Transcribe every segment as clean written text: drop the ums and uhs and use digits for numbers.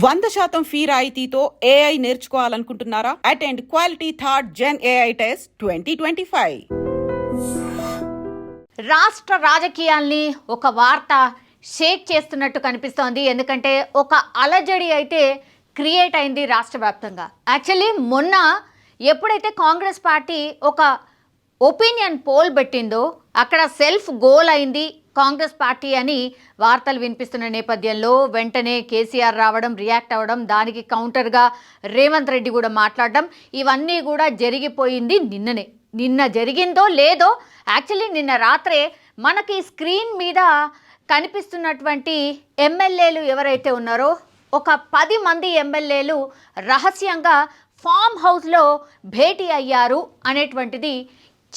100% fee రాయితీతో AI నేర్చుకోవాలనుకుంటున్నారా? Attend quality third gen AI test 2025. రాష్ట్ర రాజకీయాల్ని ఒక వార్త షేక్ చేస్తున్నట్టు కనిపిస్తోంది. ఎందుకంటే ఒక అలజడి అయితే క్రియేట్ అయింది రాష్ట్ర వ్యాప్తంగా. యాక్చువల్లీ మొన్న ఎప్పుడైతే కాంగ్రెస్ పార్టీ ఒక ఒపీనియన్ పోల్ పెట్టిందో అక్కడ సెల్ఫ్ గోల్ అయింది కాంగ్రెస్ పార్టీ అని వార్తలు వినిపిస్తున్న నేపథ్యంలో వెంటనే కేసీఆర్ రావడం, రియాక్ట్ అవ్వడం, దానికి కౌంటర్గా రేవంత్ రెడ్డి కూడా మాట్లాడడం, ఇవన్నీ కూడా జరిగిపోయింది నిన్ననే. నిన్న జరిగిందో లేదో యాక్చువల్లీ నిన్న రాత్రే మనకి స్క్రీన్ మీద కనిపిస్తున్నటువంటి ఎమ్మెల్యేలు ఎవరైతే ఉన్నారో ఒక 10 మంది ఎమ్మెల్యేలు రహస్యంగా ఫామ్ హౌస్లో భేటీ అయ్యారు అనేటువంటిది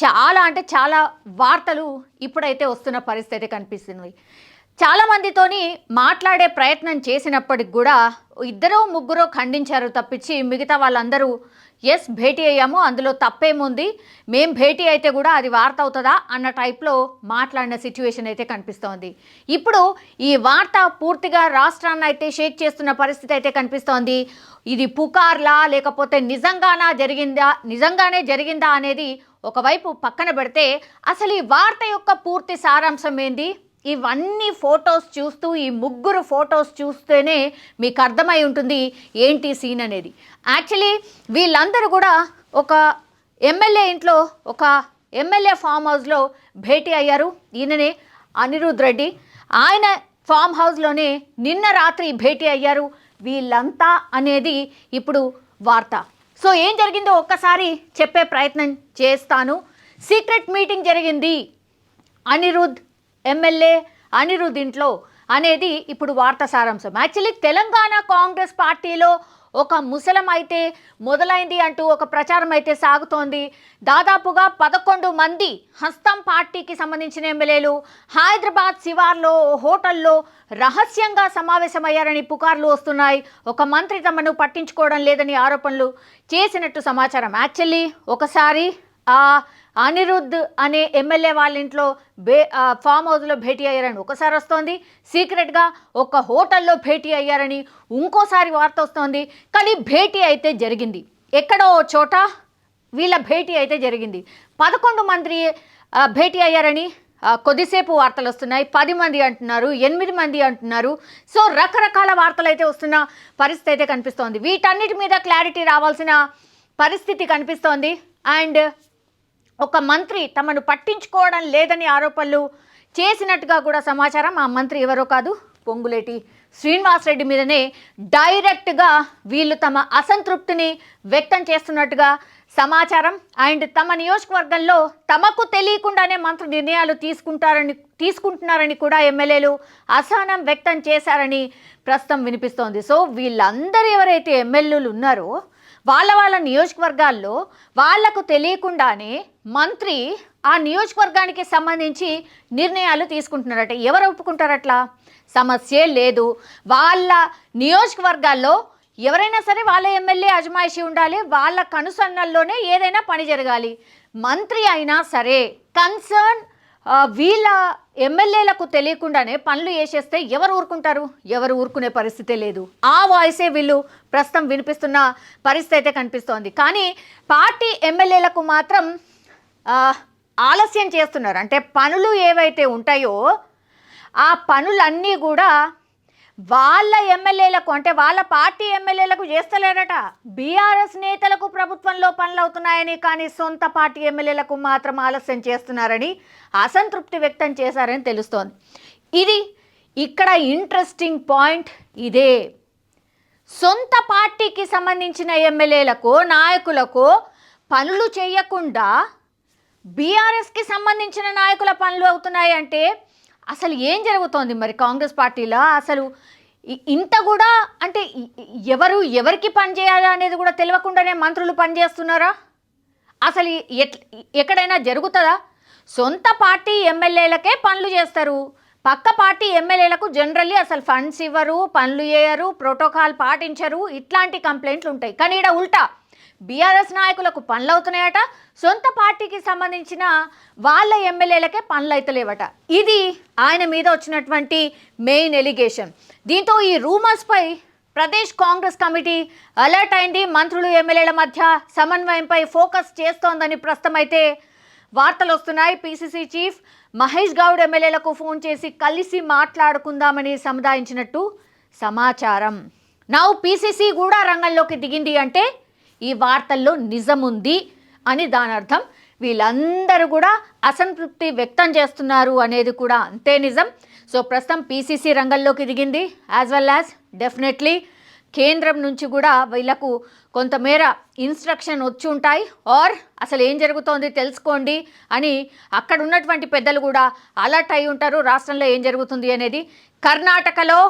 చాలా వార్తలు ఇప్పుడైతే వస్తున్న పరిస్థితి కనిపిస్తుంది. చాలామందితోని మాట్లాడే ప్రయత్నం చేసినప్పటికి కూడా 2-3 ఖండించారు తప్పించి మిగతా వాళ్ళందరూ ఎస్ భేటీ అయ్యాము, అందులో తప్పేముంది, మేం భేటీ అయితే కూడా అది వార్త అవుతుందా అన్న టైప్లో మాట్లాడిన సిచ్యువేషన్ అయితే కనిపిస్తోంది. ఇప్పుడు ఈ వార్త పూర్తిగా రాష్ట్రాన్ని అయితే షేక్ చేస్తున్న పరిస్థితి అయితే కనిపిస్తోంది. ఇది పుకార్లా లేకపోతే నిజంగానే జరిగిందా అనేది ఒకవైపు పక్కన పెడితే అసలు ఈ వార్త యొక్క పూర్తి సారాంశం ఏంది, ఇవన్నీ ఫొటోస్ చూస్తూ ఈ 3 ఫొటోస్ చూస్తేనే మీకు అర్థమై ఉంటుంది ఏంటి సీన్ అనేది. యాక్చువల్లీ వీళ్ళందరూ కూడా ఒక ఎమ్మెల్యే ఇంట్లో ఒక ఎమ్మెల్యే ఫామ్ హౌస్లో భేటీ అయ్యారు. ఈయననే అనిరుద్ రెడ్డి, ఆయన ఫామ్ హౌస్లోనే నిన్న రాత్రి భేటీ అయ్యారు వీళ్ళంతా అనేది ఇప్పుడు వార్త. సో ఏం జరిగిందో ఒక్కసారి చెప్పే ప్రయత్నం చేస్తాను. సీక్రెట్ మీటింగ్ జరిగింది అనిరుద్ ఎమ్మెల్యే అనిరుద్ ఇంట్లో అనేది ఇప్పుడు వార్త సారాంశం. యాక్చువల్లీ తెలంగాణ కాంగ్రెస్ పార్టీలో ఒక ముసలం అయితే మొదలైంది అంటూ ఒక ప్రచారం అయితే సాగుతోంది. దాదాపుగా 11 మంది హస్తం పార్టీకి సంబంధించిన ఎమ్మెల్యేలు హైదరాబాద్ శివార్లో హోటల్లో రహస్యంగా సమావేశమయ్యారని పుకార్లు వస్తున్నాయి. ఒక మంత్రి తమను పట్టించుకోవడం లేదని ఆరోపణలు చేసినట్టు సమాచారం. యాక్చువల్లీ ఒకసారి అనిరుద్ అనే ఎమ్మెల్యే వాళ్ళ ఇంట్లో ఫామ్ హౌస్లో భేటీ అయ్యారని ఒకసారి వస్తోంది, సీక్రెట్గా ఒక హోటల్లో భేటీ అయ్యారని ఇంకోసారి వార్త వస్తోంది. కానీ భేటీ అయితే జరిగింది, ఎక్కడో చోట వీళ్ళ భేటీ అయితే జరిగింది. 11 మంది భేటీ అయ్యారని కొద్దిసేపు వార్తలు వస్తున్నాయి. 10 మంది అంటున్నారు, 8 మంది అంటున్నారు. సో రకరకాల వార్తలు అయితే వస్తున్న పరిస్థితి అయితే కనిపిస్తోంది. వీటన్నిటి మీద క్లారిటీ రావాల్సిన పరిస్థితి కనిపిస్తోంది. అండ్ ఒక మంత్రి తమను పట్టించుకోవడం లేదని ఆరోపణలు చేసినట్టుగా కూడా సమాచారం. ఆ మంత్రి ఎవరో కాదు, పొంగులేటి శ్రీనివాసరెడ్డి మీదనే డైరెక్ట్గా వీళ్ళు తమ అసంతృప్తిని వ్యక్తం చేస్తున్నట్టుగా సమాచారం. అండ్ తమ నియోజకవర్గంలో తమకు తెలియకుండానే మంత్రి నిర్ణయాలు తీసుకుంటున్నారని కూడా ఎమ్మెల్యేలు అసహనం వ్యక్తం చేశారని ప్రస్తుతం వినిపిస్తోంది. సో వీళ్ళందరూ ఎవరైతే ఎమ్మెల్యేలు ఉన్నారో వాళ్ళ నియోజకవర్గాల్లో వాళ్లకు తెలియకుండానే మంత్రి ఆ నియోజకవర్గానికి సంబంధించి నిర్ణయాలు తీసుకుంటున్నారట. ఎవరు ఒప్పుకుంటారట్లా? సమస్యే లేదు. వాళ్ళ నియోజకవర్గాల్లో ఎవరైనా సరే వాళ్ళ ఎమ్మెల్యే అజమాయిషి ఉండాలి, వాళ్ళ కనుసన్నల్లోనే ఏదైనా పని జరగాలి. మంత్రి అయినా సరే కన్సర్న్ వీళ్ళ ఎమ్మెల్యేలకు తెలియకుండానే పనులు చేసేస్తే ఎవరు ఊరుకుంటారు? ఎవరు ఊరుకునే పరిస్థితే లేదు. ఆ వాయిసే వీళ్ళు ప్రస్తుతం వినిపిస్తున్న పరిస్థితి అయితే కనిపిస్తోంది. కానీ పార్టీ ఎమ్మెల్యేలకు మాత్రం ఆలస్యం చేస్తున్నారు. అంటే పనులు ఏవైతే ఉంటాయో ఆ పనులన్నీ కూడా వాళ్ళ ఎమ్మెల్యేలకు, అంటే వాళ్ళ పార్టీ ఎమ్మెల్యేలకు చేస్తలేరట. బీఆర్ఎస్ నేతలకు ప్రభుత్వంలో పనులు అవుతున్నాయని, కానీ సొంత పార్టీ ఎమ్మెల్యేలకు మాత్రం ఆలస్యం చేస్తున్నారని అసంతృప్తి వ్యక్తం చేశారని తెలుస్తోంది. ఇది ఇక్కడ ఇంట్రెస్టింగ్ పాయింట్ ఇదే. సొంత పార్టీకి సంబంధించిన ఎమ్మెల్యేలకు, నాయకులకు పనులు చేయకుండా బీఆర్ఎస్కి సంబంధించిన నాయకుల పనులు అవుతున్నాయి అంటే అసలు ఏం జరుగుతోంది మరి కాంగ్రెస్ పార్టీలో? అసలు ఇంత కూడా అంటే ఎవరికి పని చేయాలి అనేది కూడా తెలియకుండానే మంత్రులు పనిచేస్తున్నారా? అసలు ఎక్కడైనా జరుగుతుందా? సొంత పార్టీ ఎమ్మెల్యేలకే పనులు చేస్తారు, పక్క పార్టీ ఎమ్మెల్యేలకు జనరల్లీ అసలు ఫండ్స్ ఇవ్వరు, పనులు చేయరు, ప్రోటోకాల్ పాటించరు, ఇట్లాంటి కంప్లైంట్లు ఉంటాయి. కానీ ఇక్కడ ఉల్టా బీఆర్ఎస్ నాయకులకు పనులు అవుతున్నాయట, సొంత పార్టీకి సంబంధించిన వాళ్ళ ఎమ్మెల్యేలకే పనులు అయితలేవట. ఇది ఆయన మీద వచ్చినటువంటి మెయిన్ ఎలిగేషన్. దీంతో ఈ రూమర్స్పై ప్రదేశ్ కాంగ్రెస్ కమిటీ అలర్ట్ అయింది. మంత్రులు ఎమ్మెల్యేల మధ్య సమన్వయంపై ఫోకస్ చేస్తోందని ప్రస్తుతం అయితే వార్తలు వస్తున్నాయి. పిసిసి చీఫ్ మహేష్ గౌడ్ ఎమ్మెల్యేలకు ఫోన్ చేసి కలిసి మాట్లాడుకుందామని సముదాయించినట్టు సమాచారం. నౌ పిసిసి కూడా రంగంలోకి దిగింది అంటే ఈ వార్తల్లో నిజం ఉంది అని దాని అర్థం. వీళ్ళందరూ కూడా అసంతృప్తి వ్యక్తం చేస్తున్నారు అనేది కూడా అంతే నిజం. సో ప్రస్తుతం పిసిసి రంగంలోకి దిగింది. యాజ్ వెల్ యాజ్ డెఫినెట్లీ కేంద్రం నుంచి కూడా వీళ్ళకు కొంతమేర ఇన్స్ట్రక్షన్ వచ్చి ఉంటాయి, ఆర్ అసలు ఏం జరుగుతోంది తెలుసుకోండి అని అక్కడ ఉన్నటువంటి పెద్దలు కూడా అలర్ట్ అయి ఉంటారు రాష్ట్రంలో ఏం జరుగుతుంది అనేది. కర్ణాటకలో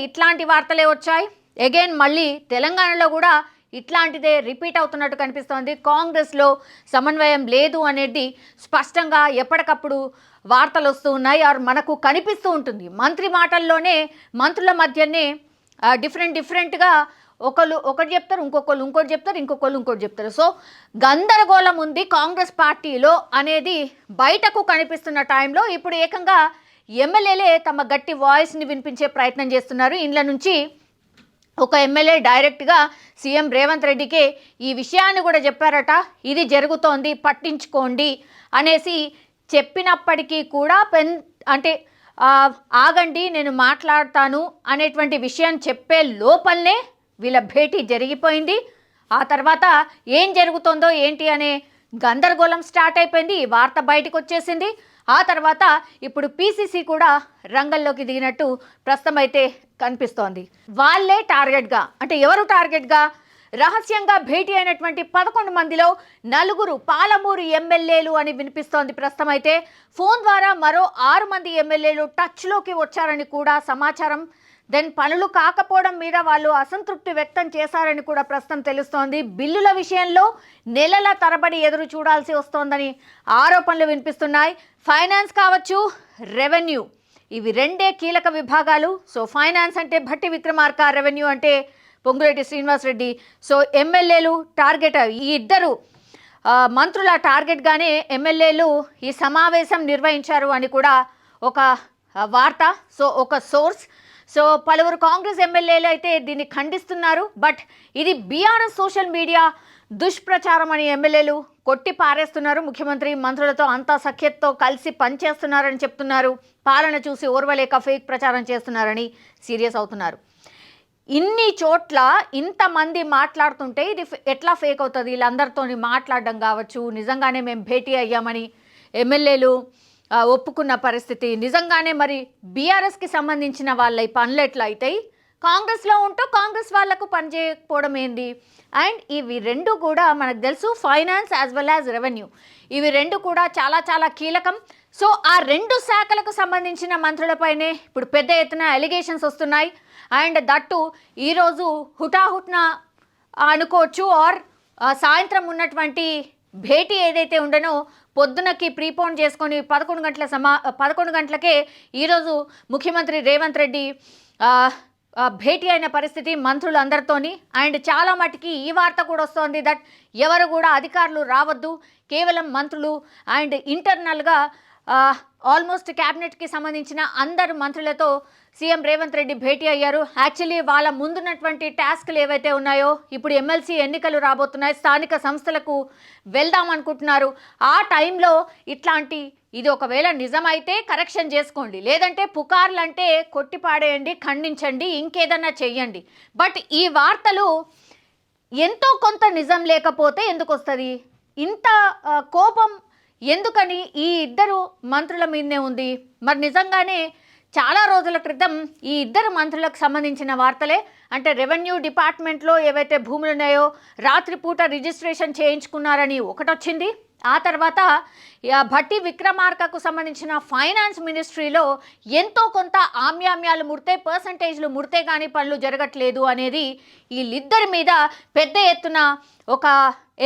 ఇట్లాంటి వార్తలే వచ్చాయి. అగైన్ మళ్ళీ తెలంగాణలో కూడా ఇట్లాంటిదే రిపీట్ అవుతున్నట్టు కనిపిస్తోంది. కాంగ్రెస్లో సమన్వయం లేదు అనేది స్పష్టంగా ఎప్పటికప్పుడు వార్తలు వస్తూ ఉన్నాయి, ఆర్ మనకు కనిపిస్తూ ఉంటుంది. మంత్రి మాటల్లోనే మంత్రుల మధ్యనే డిఫరెంట్గా ఒకటి చెప్తారు, ఇంకోటి చెప్తారు. సో గందరగోళం ఉంది కాంగ్రెస్ పార్టీలో అనేది బయటకు కనిపిస్తున్న టైంలో ఇప్పుడు ఏకంగా ఎమ్మెల్యేలే తమ గట్టి వాయిస్ని వినిపించే ప్రయత్నం చేస్తున్నారు. ఇండ్ల నుంచి ఒక ఎమ్మెల్యే డైరెక్ట్గా సీఎం రేవంత్ రెడ్డికే ఈ విషయాన్ని కూడా చెప్పారట. ఇది జరుగుతోంది పట్టించుకోండి అనేసి చెప్పినప్పటికీ కూడా ఆగండి నేను మాట్లాడతాను అనేటువంటి విషయం చెప్పే లోపలనే వీళ్ళ భేటీ జరిగిపోయింది. ఆ తర్వాత ఏం జరుగుతుందో ఏంటి అనే గందరగోళం స్టార్ట్ అయిపోయింది. ఈ వార్త బయటకు వచ్చేసింది. ఆ తర్వాత ఇప్పుడు పిసిసి కూడా రంగంలోకి దిగినట్టు ప్రస్తుతం అయితే కనిపిస్తోంది. వాళ్ళే టార్గెట్గా, అంటే ఎవరు టార్గెట్గా, రహస్యంగా భేటీ అయినటువంటి 11 మందిలో 4 పాలమూరు ఎమ్మెల్యేలు అని వినిపిస్తోంది ప్రస్తుతం అయితే. ఫోన్ ద్వారా మరో 6 మంది ఎమ్మెల్యేలు టచ్లోకి వచ్చారని కూడా సమాచారం. దెన్ పనులు కాకపోవడం మీద వాళ్ళు అసంతృప్తి వ్యక్తం చేశారని కూడా ప్రస్తుతం తెలుస్తోంది. బిల్లుల విషయంలో నెలల తరబడి ఎదురు చూడాల్సి వస్తోందని ఆరోపణలు వినిపిస్తున్నాయి. ఫైనాన్స్ కావచ్చు, రెవెన్యూ, ఇవి రెండే కీలక విభాగాలు. సో ఫైనాన్స్ అంటే భట్టి విక్రమార్క, రెవెన్యూ అంటే పొంగులేటి శ్రీనివాసరెడ్డి. సో ఎమ్మెల్యేలు టార్గెట్, ఈ ఇద్దరు మంత్రుల టార్గెట్గానే ఎమ్మెల్యేలు ఈ సమావేశం నిర్వహించారు అని కూడా ఒక వార్త. సో ఒక సోర్స్. సో పలువురు కాంగ్రెస్ ఎమ్మెల్యేలు అయితే దీన్ని ఖండిస్తున్నారు. బట్ ఇది బీఆర్ఎస్ సోషల్ మీడియా దుష్ప్రచారం అని ఎమ్మెల్యేలు కొట్టి పారేస్తున్నారు. ముఖ్యమంత్రి మంత్రులతో అంతా సఖ్యతతో కలిసి పనిచేస్తున్నారని చెప్తున్నారు. పాలన చూసి ఓర్వలేక ఫేక్ ప్రచారం చేస్తున్నారని సీరియస్ అవుతున్నారు. ఇన్ని చోట్ల ఇంతమంది మాట్లాడుతుంటే ఇది ఎట్లా ఫేక్ అవుతుంది? వీళ్ళందరితో మాట్లాడడం కావచ్చు, నిజంగానే మేము భేటీ అయ్యామని ఎమ్మెల్యేలు ఒప్పుకున్న పరిస్థితి, నిజంగానే మరి బీఆర్ఎస్కి సంబంధించిన వాళ్ళ పనులు ఎట్లా అవుతాయి? కాంగ్రెస్లో ఉంటూ కాంగ్రెస్ వాళ్లకు పనిచేయకపోవడం ఏంది? అండ్ ఇవి రెండు కూడా మనకు తెలుసు, finance as well as revenue, ఇవి రెండు కూడా చాలా చాలా కీలకం. సో ఆ రెండు శాఖలకు సంబంధించిన మంత్రులపైనే ఇప్పుడు పెద్ద ఎత్తున ఎలిగేషన్స్ వస్తున్నాయి. అండ్ దట్టు ఈరోజు హుటాహుట్న అనుకోవచ్చు, ఆర్ సాయంత్రం ఉన్నటువంటి భేటీ ఏదైతే ఉండనో పొద్దునకి ప్రీపోన్ చేసుకొని 11 గంటలకే ఈరోజు ముఖ్యమంత్రి రేవంత్ రెడ్డి భేటీ అయిన పరిస్థితి మంత్రులందరితోని. అండ్ చాలా మటుకి ఈ వార్త కూడా వస్తోంది దట్ ఎవరు కూడా అధికారులు రావద్దు, కేవలం మంత్రులు అండ్ ఇంటర్నల్గా ఆల్మోస్ట్ క్యాబినెట్కి సంబంధించిన అందరు మంత్రులతో సీఎం రేవంత్ రెడ్డి భేటీ అయ్యారు. యాక్చువల్లీ వాళ్ళ ముందున్నటువంటి టాస్క్లు ఏవైతే ఉన్నాయో, ఇప్పుడు ఎమ్మెల్సీ ఎన్నికలు రాబోతున్నాయి, స్థానిక సంస్థలకు వెళ్దాం అనుకుంటున్నారు. ఆ టైంలో ఇది ఒకవేళ నిజమైతే కరెక్షన్ చేసుకోండి, లేదంటే పుకార్లు అంటే కొట్టిపాడేయండి, ఖండించండి, ఇంకేదన్నా చెయ్యండి. బట్ ఈ వార్తలు ఎంతో కొంత నిజం లేకపోతే ఎందుకు వస్తుంది? ఇంత కోపం ఎందుకని ఈ ఇద్దరు మంత్రుల మీదనే ఉంది? మరి నిజంగానే చాలా రోజుల క్రితం ఈ ఇద్దరు మంత్రులకు సంబంధించిన వార్తలే, అంటే రెవెన్యూ డిపార్ట్మెంట్లో ఏవైతే భూములు ఉన్నాయో రాత్రిపూట రిజిస్ట్రేషన్ చేయించుకున్నారని ఒకటి వచ్చింది. ఆ తర్వాత భట్టి విక్రమార్కకు సంబంధించిన ఫైనాన్స్ మినిస్ట్రీలో ఎంతో కొంత ఆమ్యామ్యాలు ముడితే, పర్సంటేజ్లు ముడితే కానీ పనులు జరగట్లేదు అనేది వీళ్ళిద్దరి మీద పెద్ద ఎత్తున ఒక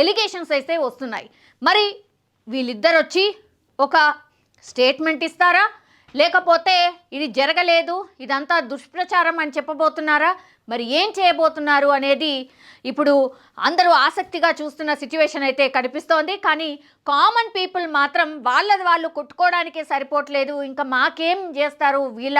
ఎలిగేషన్స్ అయితే వస్తున్నాయి. మరి వీళ్ళిద్దరు వచ్చి ఒక స్టేట్మెంట్ ఇస్తారా, లేకపోతే ఇది జరగలేదు, ఇదంతా దుష్ప్రచారం అని చెప్పబోతున్నారా, మరి ఏం చేయబోతున్నారు అనేది ఇప్పుడు అందరూ ఆసక్తిగా చూస్తున్న సిచ్యువేషన్ అయితే కనిపిస్తోంది. కానీ కామన్ పీపుల్ మాత్రం వాళ్ళది వాళ్ళు కొట్టుకోవడానికే సరిపోవట్లేదు, ఇంకా మాకేం చేస్తారు, వీళ్ళ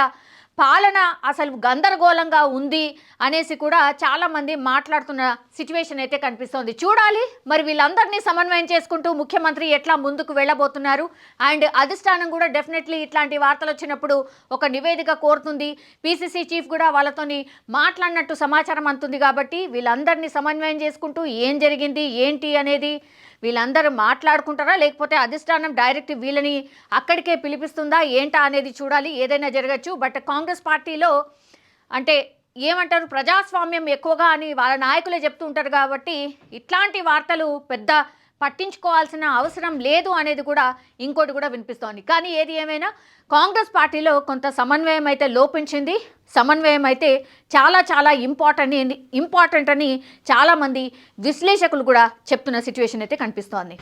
పాలన అసలు గందరగోళంగా ఉంది అనేసి కూడా చాలామంది మాట్లాడుతున్న సిచ్యువేషన్ అయితే కనిపిస్తోంది. చూడాలి మరి వీళ్ళందరినీ సమన్వయం చేసుకుంటూ ముఖ్యమంత్రి ఎట్లా ముందుకు వెళ్ళబోతున్నారు. అండ్ అధిష్టానం కూడా డెఫినెట్లీ ఇట్లాంటి వార్తలు వచ్చినప్పుడు ఒక నివేదిక కోరుతుంది. పీసీసీ చీఫ్ కూడా వాళ్ళతోని మాట్లాడినట్టు సమాచారం అందుతుంది. కాబట్టి వీళ్ళందరినీ సమన్వయం చేసుకుంటూ ఏం జరిగింది ఏంటి అనేది వీళ్ళందరూ మాట్లాడుకుంటారా, లేకపోతే అధిష్టానం డైరెక్ట్ వీళ్ళని అక్కడికే పిలిపిస్తుందా ఏంటా అనేది చూడాలి. ఏదైనా జరగచ్చు. బట్ కాంగ్రెస్ పార్టీలో అంటే ఏమంటారు, ప్రజాస్వామ్యం ఎక్కువగా అని వాళ్ళ నాయకులే చెప్తూ ఉంటారు. కాబట్టి ఇట్లాంటి వార్తలు పెద్ద పట్టించుకోవాల్సిన అవసరం లేదు అనేది కూడా ఇంకోటి కూడా వినిపిస్తోంది. కానీ ఏది ఏమైనా కాంగ్రెస్ పార్టీలో కొంత సమన్వయం అయితే లోపించింది. సమన్వయం అయితే చాలా చాలా ఇంపార్టెంట్ అని చాలామంది విశ్లేషకులు కూడా చెప్తున్న సిచ్యువేషన్ అయితే కనిపిస్తోంది.